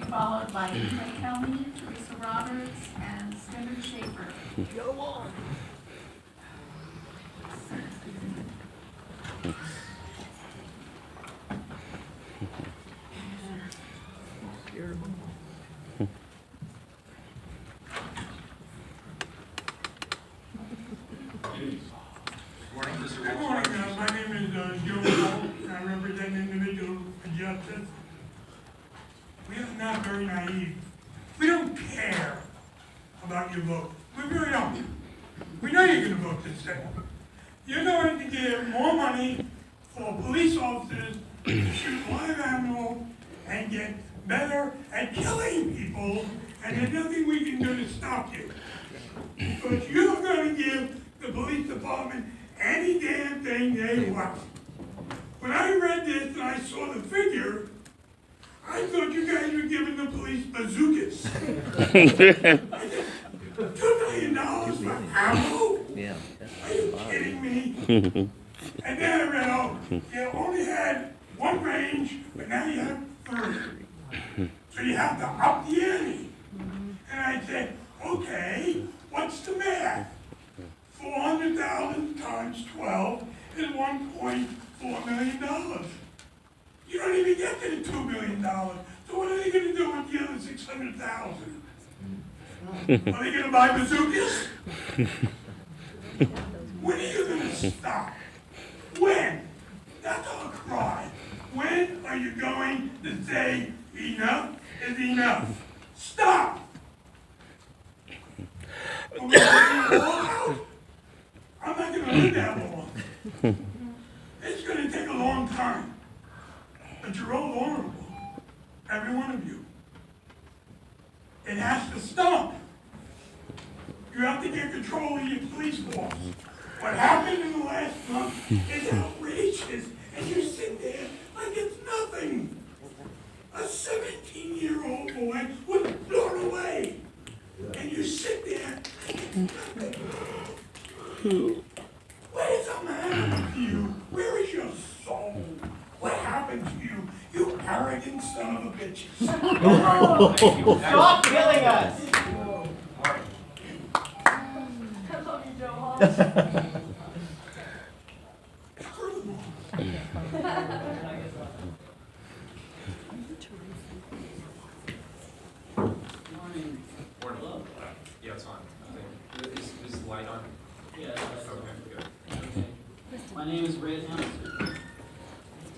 followed by Ethan Kelly, Teresa Roberts, and Stewart Schaefer. Good morning, my name is Joe Bell, and I represent Individuals for Justice. We are not very naive. We don't care about your vote. We really don't. We know you're going to vote this thing. You're going to give more money for police officers to shoot live animals and get better at killing people, and there's nothing we can do to stop you. Because you're going to give the police department any damn thing they want. When I read this and I saw the figure, I thought you guys were giving the police bazookas. $2 million for ammo? Yeah. Are you kidding me? And then I read, oh, you only had one range, but now you have 3. So you have to up the ante. And I said, okay, what's the math? 400,000 times 12 is $1.4 million. You don't even get to the $2 million. So what are they going to do with the other 600,000? Are they going to buy bazookas? When are you going to stop? When? That's our cry. When are you going to say enough is enough? Stop! Are we taking it all out? I'm not going to live that long. It's going to take a long time. But you're all vulnerable. Every one of you. It has to stop. You have to get control of your police force. What happened in the last month is outrageous, and you sit there like it's nothing. A 17-year-old boy was blown away, and you sit there like it's nothing. What is the matter with you? Where is your soul? What happened to you, you arrogant son of a bitches? Stop killing us! I love you, Joe Hall. Morning. Morning. Yeah, it's on. Is the light on? Yeah, Okay, good. my name is Red Hamilton.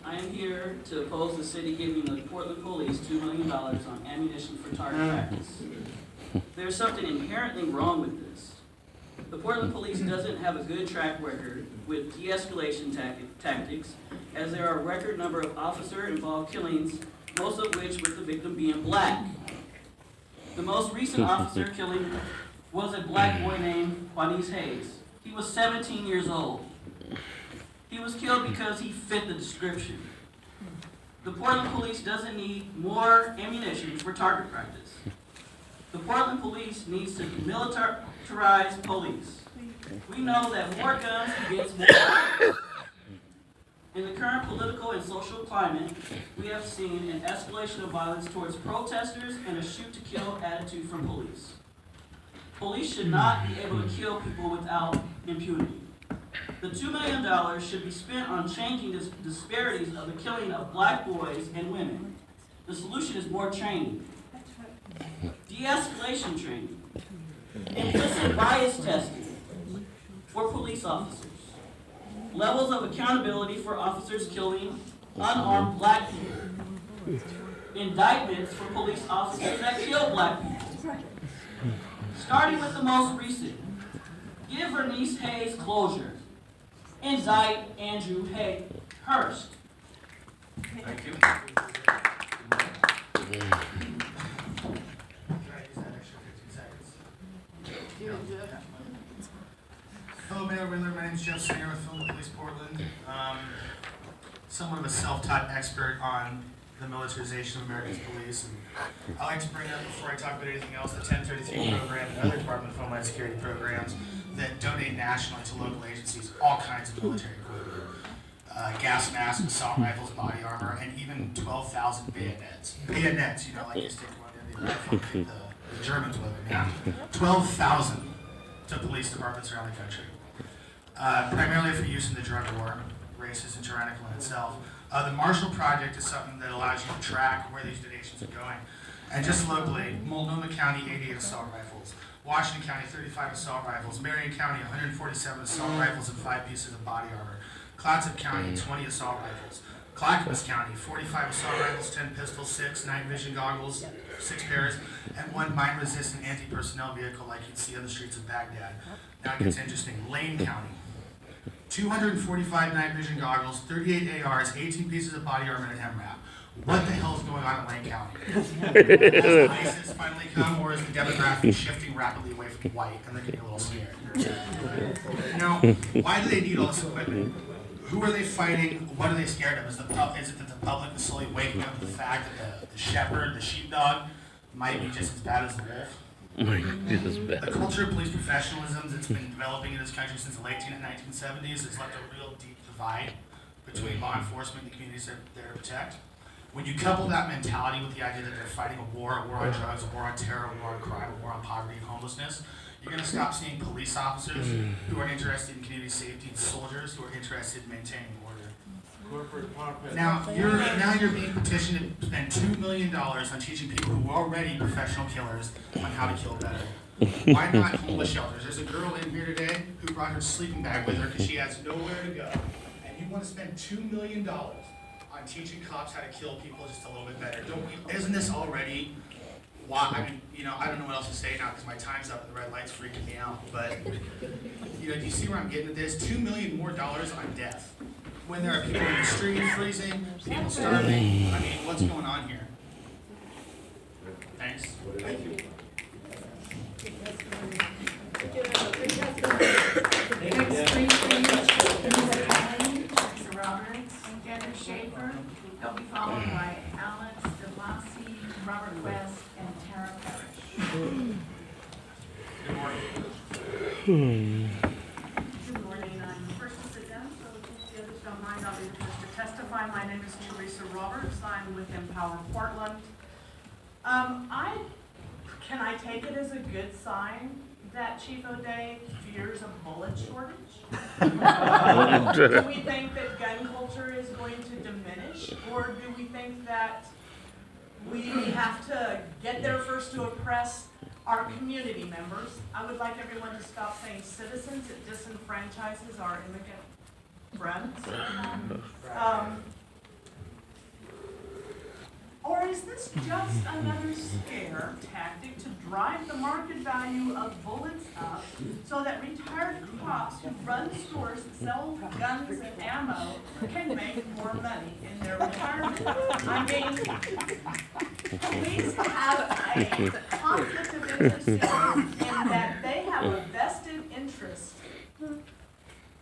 I am here to oppose the city giving the Portland Police $2 million on ammunition for target practice. There's something inherently wrong with this. The Portland Police doesn't have a good track record with de-escalation tactics, as there are a record number of officer-involved killings, most of which with the victim being black. The most recent officer killing was a black boy named Juanice Hayes. He was 17 years old. He was killed because he fit the description. The Portland Police doesn't need more ammunition for target practice. The Portland Police needs to militarize police. We know that more guns begets more violence. In the current political and social climate, we have seen an escalation of violence towards protesters and a shoot-to-kill attitude from police. Police should not be able to kill people without impunity. The $2 million should be spent on changing the disparities of the killing of black boys and women. The solution is more training. De-escalation training. Implicit bias testing for police officers. Levels of accountability for officers killing unarmed black people. Indictments for police officers that kill black people. Starting with the most recent. Give Vernice Hayes closure. Indict Andrew Hurst. Thank you. Hello, Mayor Windler. My name is Jeff Singer with Film Police Portland. Somewhat of a self-taught expert on the militarization of America's police. And I like to bring up, before I talk about anything else, the 1033 program and other Department of Homeland Security programs that donate nationally to local agencies all kinds of military equipment. gas masks, assault rifles, body armor, and even 12,000 bayonets. Bayonets, you know, like you stick one in the rifle, the Germans with them, yeah. 12,000 to police departments around the country. Primarily for use in the drug war, racist and tyrannical in itself. The Marshall Project is something that allows you to track where these donations are going. And just locally, Multnomah County, 88 assault rifles. Washington County, 35 assault rifles. Marion County, 147 assault rifles and 5 pieces of body armor. Clatsop County, 20 assault rifles. Clackamas County, 45 assault rifles, 10 pistols, 6 night vision goggles, 6 pairs, and 1 mine-resistant anti-personnel vehicle like you'd see on the streets of Baghdad. Now it gets interesting. Lane County, 245 night vision goggles, 38 ARs, 18 pieces of body armor, and an MRAP. What the hell is going on in Lane County? Has ISIS finally come, or is the demographic shifting rapidly away from white, and they're getting a little scared? Now, why do they need all this equipment? Who are they fighting? What are they scared of? Is it that the public is slowly waking up to the fact that the shepherd, the sheepdog, might be just as bad as the wolf? The culture of police professionalism that's been developing in this country since the late 1970s has left a real deep divide between law enforcement and the communities they're there to protect. When you couple that mentality with the idea that they're fighting a war on drugs, a war on terror, a war on crime, a war on poverty and homelessness, you're going to stop seeing police officers who are interested in community safety and soldiers who are interested in maintaining order. Now you're being petitioned to spend $2 million on teaching people who are already professional killers on how to kill better. Why not homeless shelters? There's a girl in here today who brought her sleeping bag with her because she has nowhere to go. And you want to spend $2 million on teaching cops how to kill people just a little bit better. Isn't this already why? I mean, you know, I don't know what else to say now because my time's up and the red light's freaking me out. But, you know, do you see where I'm getting at this? $2 million more on death. When there are people in the street freezing, people starving. I mean, what's going on here? Thanks. Thank you. Next, three, Lisa Kelly, Teresa Roberts, Dennis Schaefer. They'll be followed by Alex DeBlassi, Robert West, and Tara Parrish. Good morning. Good morning. I'm the first to sit down, so if the others don't mind, I'll be the first to testify. My name is Teresa Roberts. I'm with Empower Portland. Can I take it as a good sign that Chief O'Day fears a bullet shortage? Do we think that gun culture is going to diminish, or do we think that we have to get there first to oppress our community members? I would like everyone to stop saying citizens. It disenfranchises our immigrant friends. Or is this just another scare tactic to drive the market value of bullets up so that retired cops who run stores that sell guns and ammo can make more money in their retirement? I mean, police have a conflict of interest in that they have a vested interest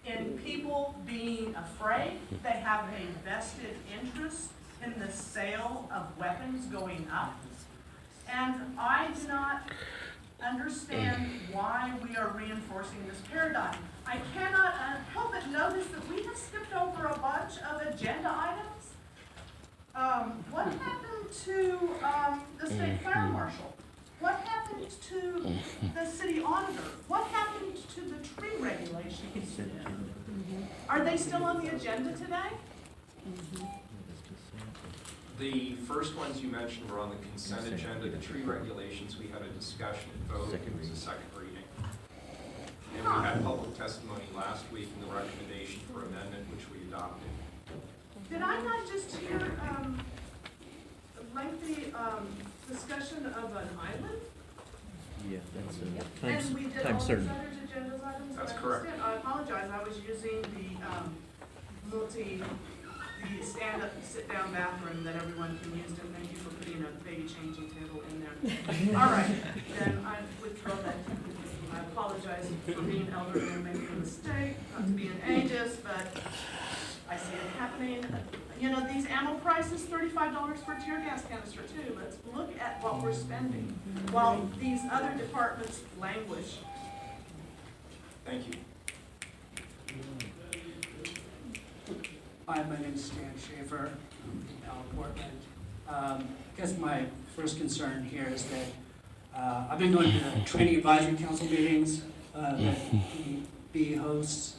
in people being afraid. They have a vested interest in the sale of weapons going up. And I do not understand why we are reinforcing this paradigm. I cannot help but notice that we have skipped over a bunch of agenda items. What happened to the state fire marshal? What happened to the city auditor? What happened to the tree regulations? Are they still on the agenda today? The first ones you mentioned were on the consent agenda. The tree regulations, we had a discussion and vote. It was a second reading. And we had public testimony last week in the recommendation for amendment, which we adopted. Did I not just hear a lengthy discussion of an island? Yeah, that's And we did all time these certain. other agenda items? That's I correct. understand. I apologize, I was using the stand-up, sit-down bathroom that everyone can use, and thank you for putting a baby changing table in there. All right, then I withdraw that. I apologize for being elderly and making a mistake, not to be an ageist, but I see it happening. You know, these ammo prices, $35 for a tear gas canister too. Let's look at what we're spending while these other departments languish. Thank you. Hi, my name is Stan Schaefer, I'm from Palo, Portland. I guess my first concern here is that I've been going to the Training Advisory Council meetings that PB hosts,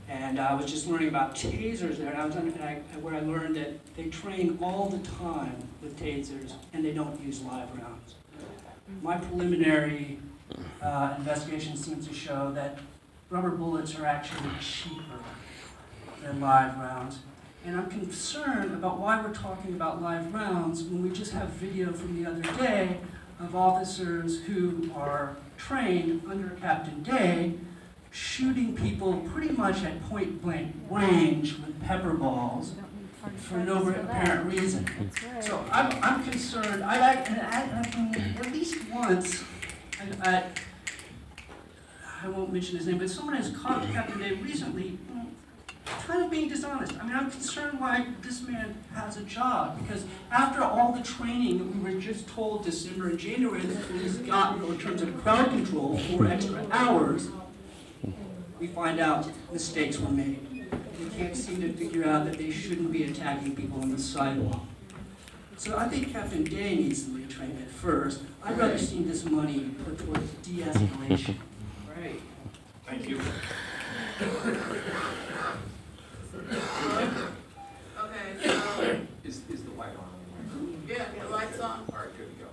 and I was just learning about tasers there, where I learned that they train all the time with tasers, and they don't use live rounds. My preliminary investigation seems to show that rubber bullets are actually cheaper than live rounds. And I'm concerned about why we're talking about live rounds when we just have video from the other day of officers who are trained under Captain Day shooting people pretty much at point blank range with pepper balls for no apparent reason. So I'm concerned, at least once, I won't mention his name, but someone has caught Captain Day recently kind of being dishonest. I mean, I'm concerned why this man has a job, because after all the training that we were just told December and January that the police got in terms of crowd control, 4 extra hours, we find out mistakes were made. They can't seem to figure out that they shouldn't be attacking people on the sidewalk. So I think Captain Day needs to be trained at first. I'd rather see this money put towards de-escalation. Right. Thank you. Okay, Is the light on? yeah, the light's on. All right, good to go.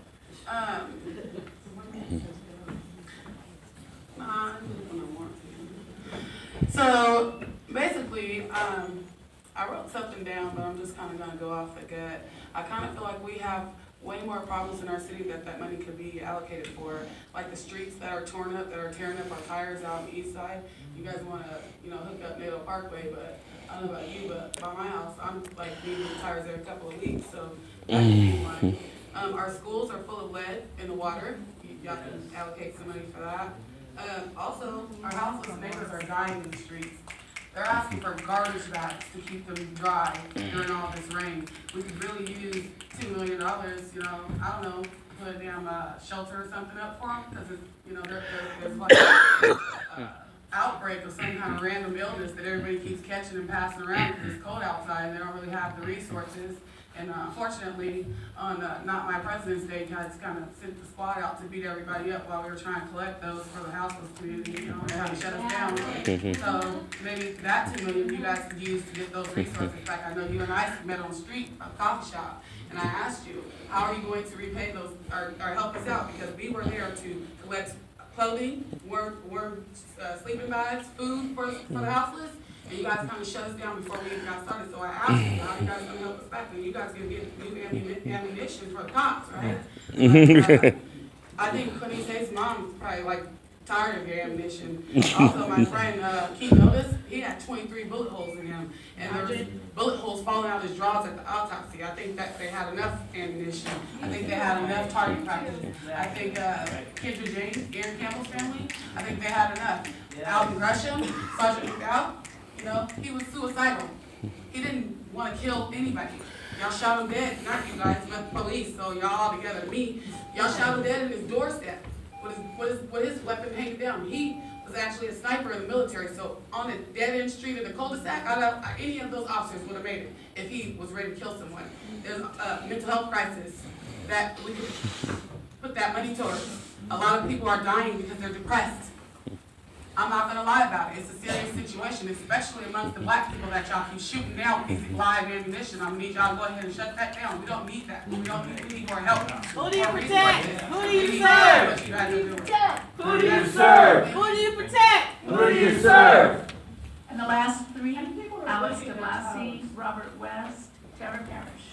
So basically, I wrote something down, but I'm just kind of gonna go off the gut. I kind of feel like we have way more problems in our city that money could be allocated for, like the streets that are torn up, that are tearing up our tires out on the east side. You guys wanna, hook up Nato Parkway, but I don't know about you, but by my house, I'm like needing the tires every couple of weeks, so that could be one. Our schools are full of lead in the water. Y'all can allocate some money for that. Also, our houseless neighbors are dying in the streets. They're asking for garbage bags to keep them dry during all this rain. We could really use $2 million, I don't know, put a damn shelter or something up for them, because there's like an outbreak of some kind of random illness that everybody keeps catching and passing around because it's cold outside and they don't really have the resources. And unfortunately, on Not My President's Day, guys kind of sent the squad out to beat everybody up while we were trying to collect those for the houseless community, they had to shut us down. So maybe that $2 million you guys could use to get those resources back. I know you and I met on the street, a coffee shop, and I asked you, how are you going to repay those, or help us out? Because we were there to collect clothing, warm sleeping bags, food for the houseless. And you guys kind of shut us down before we even got started, so I asked you, how are you guys gonna help us back? And you guys gonna get new ammunition for the cops, right? But, I think Quinice's mom's probably like tired of your ammunition. Also, my friend, Keith Notice, he had 23 bullet holes in him. And there was bullet holes falling out of his drawers at the autopsy. I think that they had enough ammunition. I think they had enough target practice. I think, Kendra James, Aaron Campbell's family, I think they had enough. Alvin Gresham, Sergeant McDowell, he was suicidal. He didn't want to kill anybody. Y'all shot him dead, not you guys, but the police, so y'all all together, me. Y'all shot him dead in his doorstep with his weapon hanging down. He was actually a sniper in the military, so on a dead-end street in the cul-de-sac, any of those officers would have made it if he was ready to kill someone. There's a mental health crisis that we could put that money towards. A lot of people are dying because they're depressed. I'm not gonna lie about it. It's a serious situation, especially amongst the black people that y'all keep shooting down with these live ammunition. I'm gonna need y'all to go ahead and shut that down. We don't need that. We need more help. Who do you protect? Who do you serve? Who do you serve? Who do you protect? Who do you serve? And the last three, Alex DeBlassi, Robert West, Tara Parrish.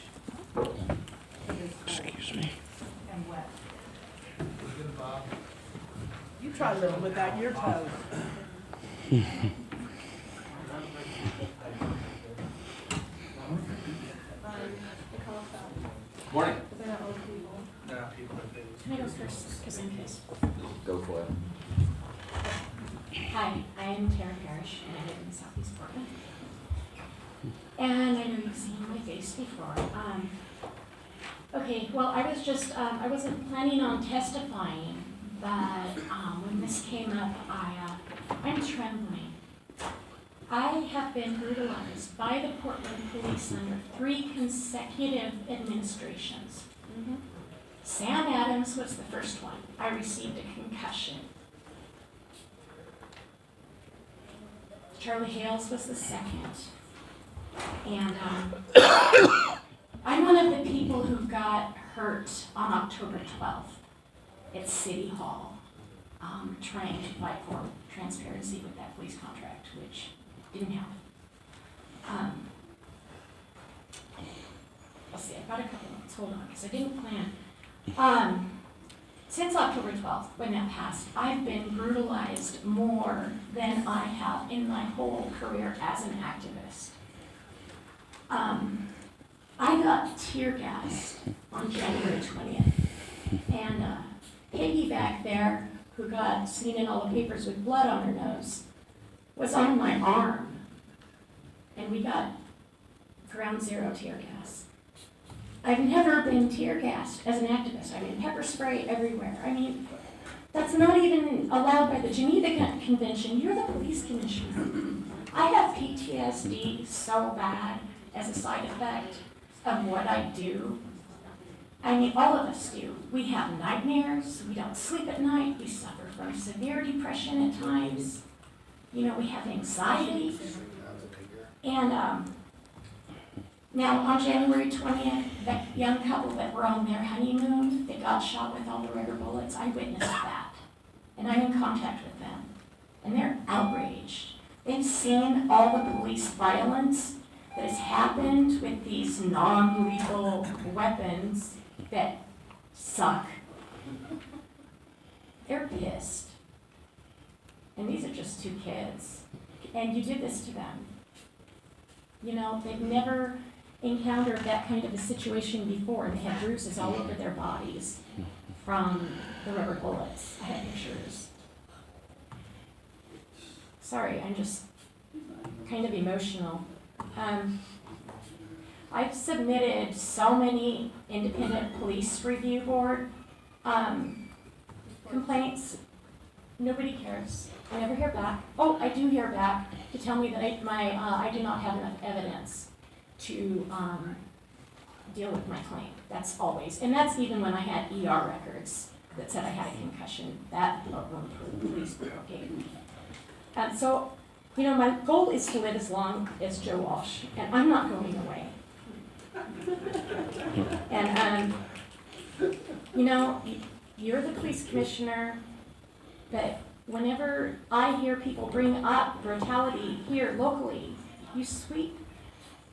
Excuse me. And West. You try living without your toes. Morning. Can I go first, just in case? Go for it. Hi, I am Tara Parrish, and I live in Southeast Portland. And I know you've seen my face before. Okay, well, I wasn't planning on testifying, but when this came up, I'm trembling. I have been brutalized by the Portland Police under 3 consecutive administrations. Sam Adams was the first one. I received a concussion. Charlie Hales was the second. And I'm one of the people who got hurt on October 12th at City Hall, trying to fight for transparency with that police contract, which didn't happen. Let's see, I've got a couple minutes, hold on, because I didn't plan. Since October 12th, when that passed, I've been brutalized more than I have in my whole career as an activist. I got tear gassed on January 20th, and Peggy back there, who got seen in all the papers with blood on her nose, was on my arm, and we got ground zero tear gas. I've never been tear gassed as an activist. I mean, pepper spray everywhere. I mean, that's not even allowed by the Geneva Convention. You're the police commissioner. I have PTSD so bad as a side effect of what I do. I mean, all of us do. We have nightmares. We don't sleep at night. We suffer from severe depression at times. You know, we have anxiety. And now on January 20th, that young couple that were on their honeymoon, they got shot with all the rubber bullets. I witnessed that. And I'm in contact with them. And they're outraged. They've seen all the police violence that has happened with these non-lethal weapons that suck. They're pissed. And these are just 2 kids. And you did this to them. You know, they've never encountered that kind of a situation before, and they had bruises all over their bodies from the rubber bullets. I have pictures. Sorry, I'm just kind of emotional. I've submitted so many independent police review board complaints. Nobody cares. I never hear back. Oh, I do hear back to tell me that I do not have enough evidence to deal with my claim. That's always, and that's even when I had ER records that said I had a concussion. That police gave me. So, you know, my goal is to live as long as Joe Walsh, and I'm not going away. And, you know, you're the police commissioner, but whenever I hear people bring up brutality here locally, you sweep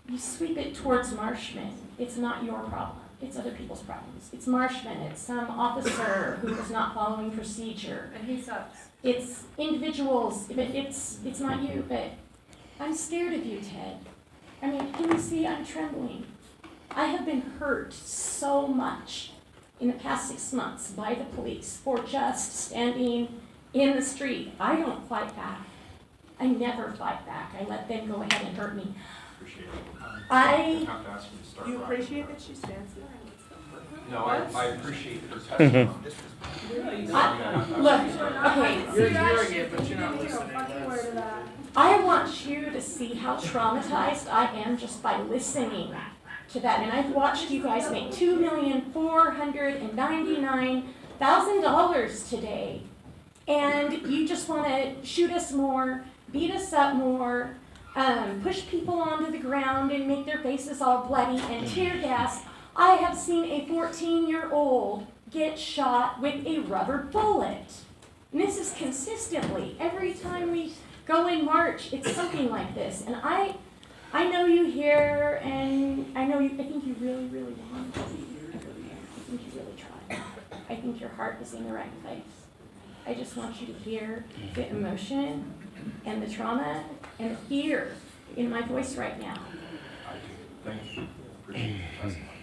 it towards Marshman. It's not your problem. It's other people's problems. It's Marshman. It's some officer who is not following procedure. And he sucks. It's individuals, but it's not you. But I'm scared of you, Ted. I mean, can you see I'm trembling? I have been hurt so much in the past 6 months by the police for just standing in the street. I don't fight back. I never fight back. I let them go ahead and hurt me. Appreciate it. I have to ask you to start. You appreciate that she stands there? No, I appreciate her testimony. look, okay, You're hearing it, but you're not listening. I want you to see how traumatized I am just by listening to that. And I've watched you guys make $2,499,000 today. And you just want to shoot us more, beat us up more, push people onto the ground and make their faces all bloody and tear gas. I have seen a 14-year-old get shot with a rubber bullet. And this is consistently. Every time we go in March, it's something like this. And I know you here, and I think you really, really want to be here. I think you really try. I think your heart is in the right place. I just want you to hear the emotion and the trauma and the fear in my voice right now. I do. Thank you. Appreciate the testimony.